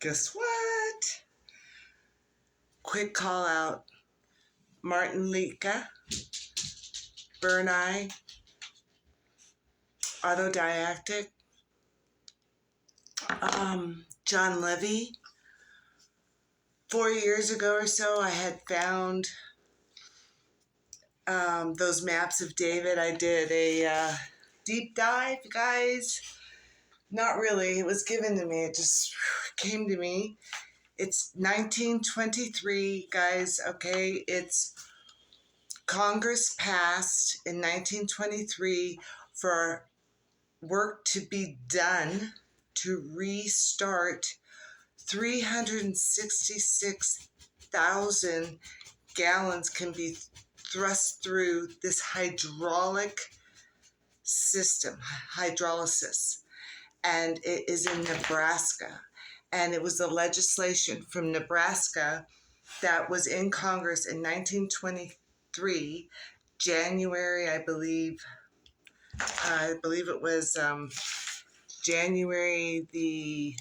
Guess what? Quick call out. Martin Litka, Burn Eye, Autodidactic, John Levy. 4 years ago or so, I had found those maps of David. I did a deep dive, guys. Not really. It was given to me. It just came to me. It's 1923, guys. Okay, it's Congress passed in 1923 for work to be done to restart 366,000 gallons can be thrust through this hydraulic system, hydrolysis, and it is in Nebraska. And it was the legislation from Nebraska that was in Congress in 1923, January, I believe it was January the,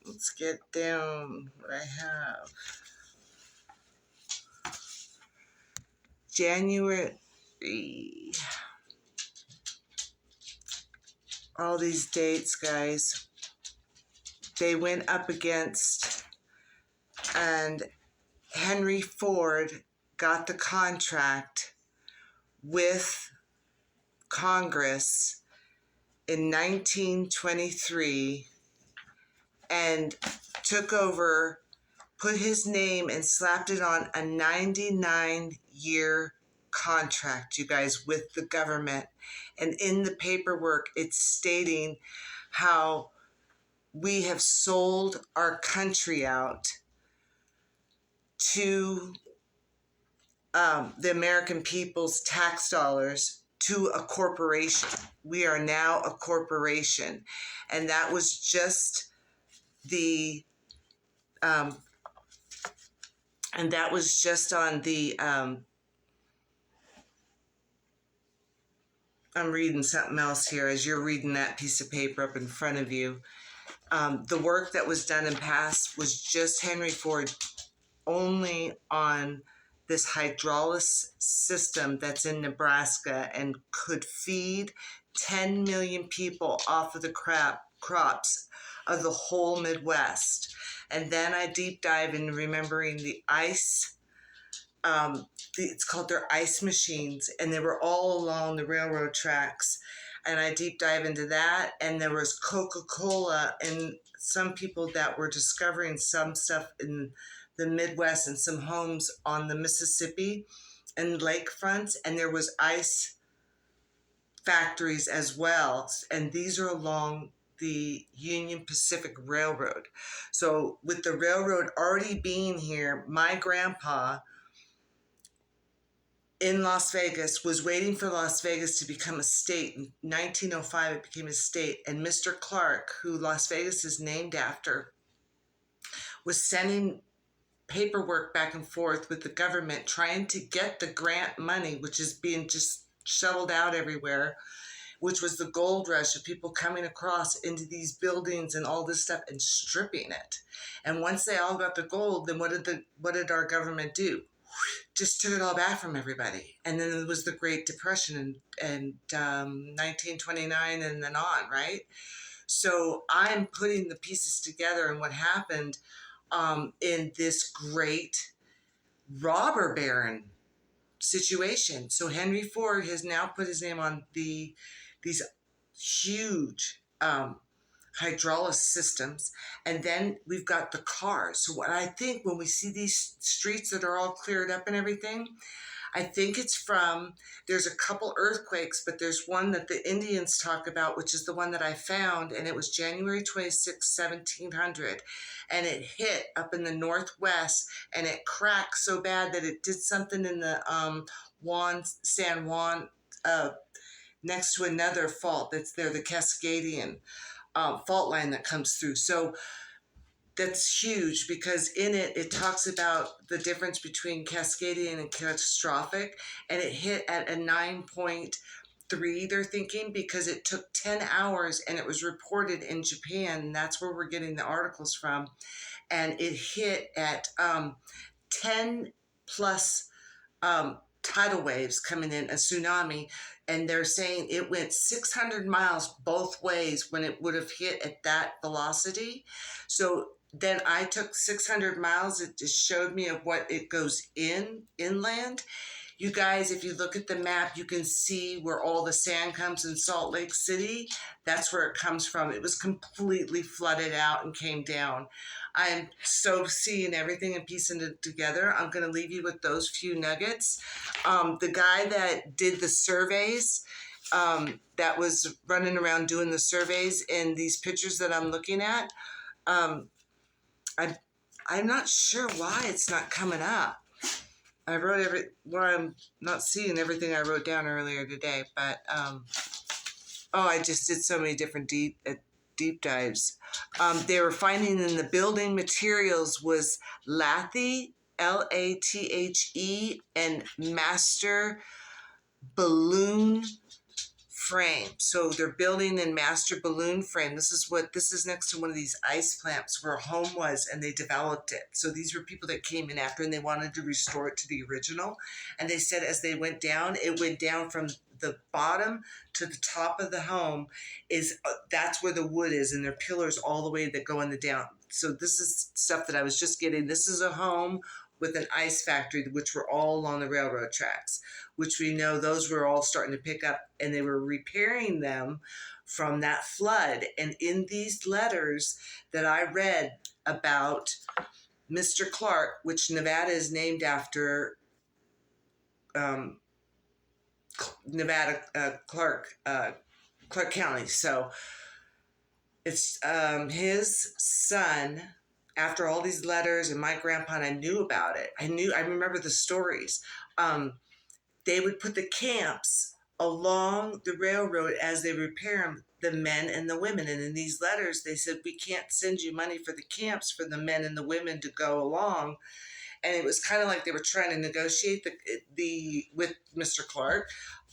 let's get down what I have. January, all these dates, guys, they went up against, and Henry Ford got the contract with Congress in 1923 and took over, put his name and slapped it on a 99-year contract, you guys, with the government. And in the paperwork, it's stating how we have sold our country out to the American people's tax dollars to a corporation. We are now a corporation. And that was just the and that was just on the I'm reading something else here as you're reading that piece of paper up in front of you. The work that was done and passed was just Henry Ford only on this hydraulics system that's in Nebraska and could feed 10 million people off of the crops of the whole Midwest. And then I deep dive in remembering the ice. It's called their ice machines, and they were all along the railroad tracks. And I deep dive into that, and there was Coca-Cola and some people that were discovering some stuff in the Midwest and some homes on the Mississippi and lakefronts, and there was ice factories as well. And these are along the Union Pacific Railroad. So with the railroad already being here, my grandpa in Las Vegas was waiting for Las Vegas to become a state. In 1905, it became a state. And Mr. Clark, who Las Vegas is named after, was sending paperwork back and forth with the government, trying to get the grant money, which is being just shoveled out everywhere, which was the gold rush of people coming across into these buildings and all this stuff and stripping it. And once they all got the gold, then what did our government do? Just took it all back from everybody. And then it was the Great Depression in 1929 and then on, right? So I'm putting the pieces together and what happened in this great robber baron situation. So Henry Ford has now put his name on these huge hydraulic systems, and then we've got the cars. So what I think when we see these streets that are all cleared up and everything, I think it's from, there's a couple earthquakes, but there's one that the Indians talk about, which is the one that I found, and it was January 26, 1700, and it hit up in the northwest, and it cracked so bad that it did something in the San Juan, next to another fault that's there, the Cascadian fault line that comes through. So that's huge because in it talks about the difference between Cascadian and catastrophic, and it hit at a 9.5 3, they're thinking, because it took 10 hours and it was reported in Japan. And that's where we're getting the articles from. And it hit at 10 plus tidal waves coming in, a tsunami. And they're saying it went 600 miles both ways when it would have hit at that velocity. So then I took 600 miles. It just showed me of what it goes inland. You guys, if you look at the map, you can see where all the sand comes in Salt Lake City. That's where it comes from. It was completely flooded out and came down. I'm so seeing everything and piecing it together. I'm going to leave you with those few nuggets. The guy that did the surveys, that was running around doing the surveys in these pictures that I'm looking at, I'm not sure why it's not coming up. I wrote I'm not seeing everything I wrote down earlier today, but I just did so many different deep dives. They were finding in the building materials was lathe, LATHE, and master balloon frame. So they're building in master balloon frame. This is next to one of these ice plants where home was, and they developed it. So these were people that came in after, and they wanted to restore it to the original. And they said as they went down, it went down from the bottom to the top of the home. That's where the wood is, and there are pillars all the way that go in the down. So this is stuff that I was just getting. This is a home with an ice factory, which were all along the railroad tracks, which we know those were all starting to pick up, and they were repairing them from that flood. And in these letters that I read about Mr. Clark, which Nevada is named after Nevada Clark County. So it's his son. After all these letters and my grandpa, and I knew about it. I remember the stories. They would put the camps along the railroad as they repair them, the men and the women. And in these letters, they said, we can't send you money for the camps for the men and the women to go along. And it was kind of like they were trying to negotiate with Mr. Clark,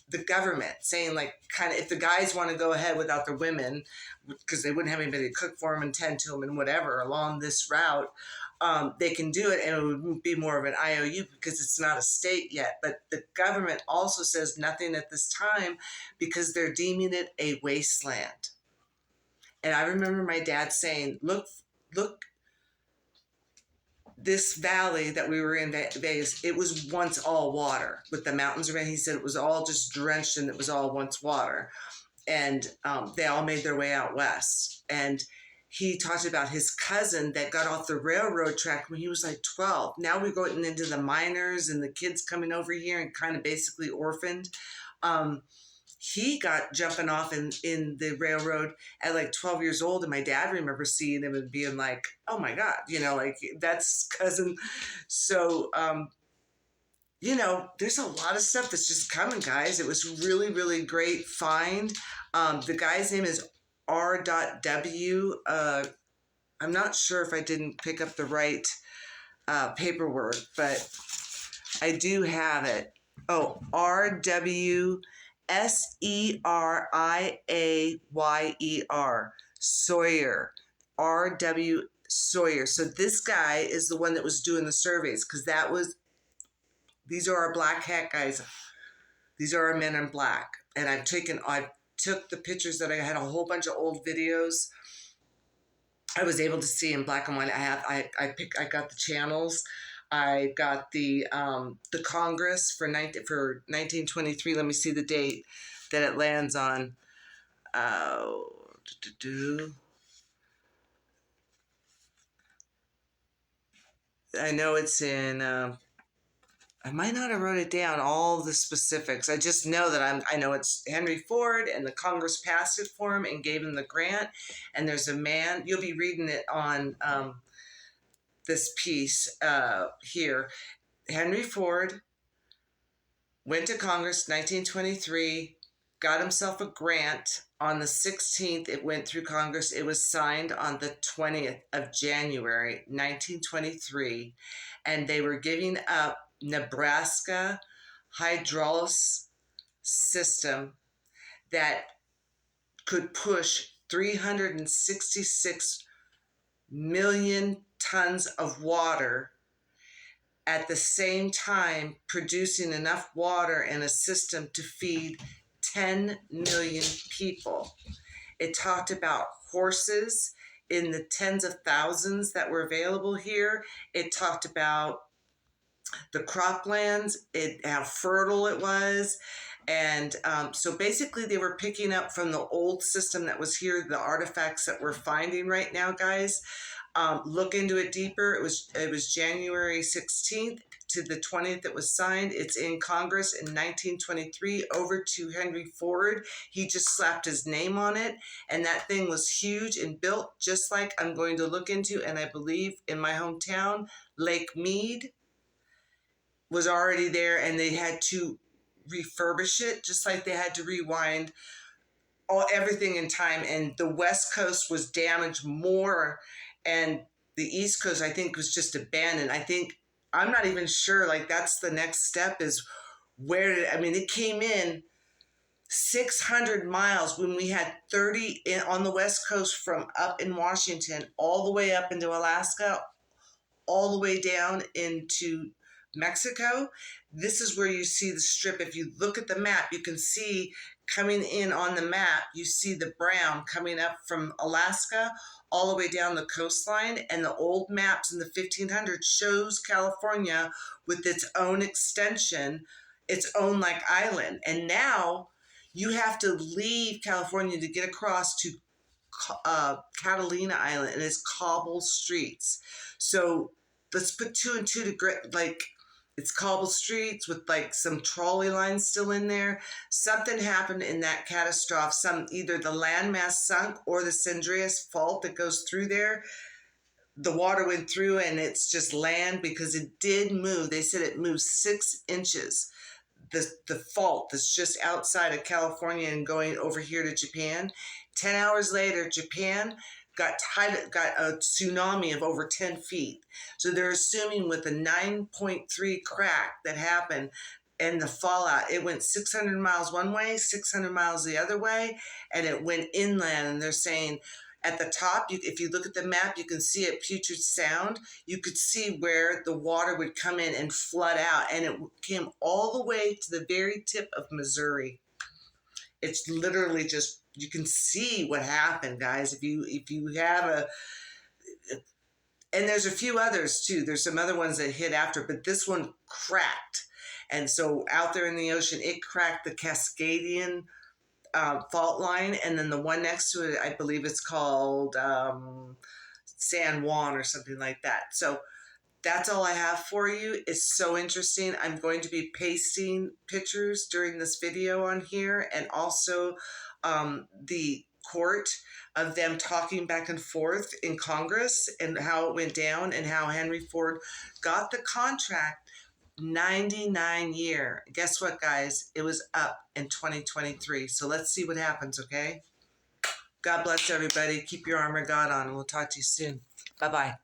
the government, saying like, kind of, if the guys want to go ahead without the women, because they wouldn't have anybody to cook for them and tend to them and whatever along this route, they can do it, and it would be more of an IOU because it's not a state yet. But the government also says nothing at this time because they're deeming it a wasteland. And I remember my dad saying, look, this valley that we were in Vegas, it was once all water with the mountains around. He said it was all just drenched and it was all once water. And they all made their way out west. And he talked about his cousin that got off the railroad track when he was like 12. Now we're going into the miners and the kids coming over here and kind of basically orphaned. He got jumping off in the railroad at like 12 years old. And my dad remembers seeing him and being like, oh my God, like that's cousin. So, there's a lot of stuff that's just coming, guys. It was really, really great find. The guy's name is R.W. I'm not sure if I didn't pick up the right paperwork, but I do have it. Oh, R.W. Seiayer, Sawyer, R.W. Sawyer. So this guy is the one that was doing the surveys, because these are our black hat guys. These are our men in black. And I took the pictures that I had a whole bunch of old videos. I was able to see in black and white. I got the channels. I got the Congress for 1923. Let me see the date that it lands on. I know it's in. I might not have wrote it down, all the specifics. I just know that I know it's Henry Ford, and the Congress passed it for him and gave him the grant. And there's a man. You'll be reading it on this piece here. Henry Ford went to Congress 1923, got himself a grant. On the 16th, it went through Congress. It was signed on the 20th of January, 1923, and they were giving up Nebraska hydraulics system that could push 366 million tons of water, at the same time producing enough water in a system to feed 10 million people. It talked about horses in the tens of thousands that were available here. It talked about the croplands, how fertile it was. And so basically they were picking up from the old system that was here, the artifacts that we're finding right now, guys. Look into it deeper. It was January 16th to the 20th it was signed. It's in Congress in 1923 over to Henry Ford. He just slapped his name on it, and that thing was huge and built just like I'm going to look into, and I believe in my hometown, Lake Mead was already there, and they had to refurbish it just like they had to rewind everything in time. And the West Coast was damaged more, and the East Coast, I think, was just abandoned. I'm not even sure, like, that's the next step is it came in 600 miles when we had 30 on the West Coast from up in Washington all the way up into Alaska, all the way down into Mexico. This is where you see the strip. If you look at the map, you can see coming in on the map, you see the brown coming up from Alaska all the way down the coastline, and the old maps in the 1500s shows California with its own extension, its own like island. And now you have to leave California to get across to Catalina Island, and it's cobble streets. So let's put two and two together, like, it's cobble streets with like some trolley lines still in there. Something happened in that catastrophe. Either the landmass sunk or the San Andreas Fault that goes through there. The water went through and it's just land, because it did move. They said it moved 6 inches. The fault that's just outside of California and going over here to Japan. 10 hours later, Japan got a tsunami of over 10 feet. So they're assuming with a 9.3 crack that happened and the fallout, it went 600 miles one way, 600 miles the other way, and it went inland. And they're saying at the top, if you look at the map, you can see at Puget Sound, you could see where the water would come in and flood out. And it came all the way to the very tip of Missouri. It's literally just, you can see what happened, guys. If you have and there's a few others too. There's some other ones that hit after, but this one cracked. And so out there in the ocean, it cracked the Cascadian fault line. And then the one next to it, I believe it's called San Juan or something like that. So that's all I have for you. It's so interesting. I'm going to be pasting pictures during this video on here, and also the court of them talking back and forth in Congress and how it went down and how Henry Ford got the contract 99-year. Guess what, guys? It was up in 2023. So let's see what happens, okay? God bless everybody. Keep your armor of God on, and we'll talk to you soon. Bye-bye.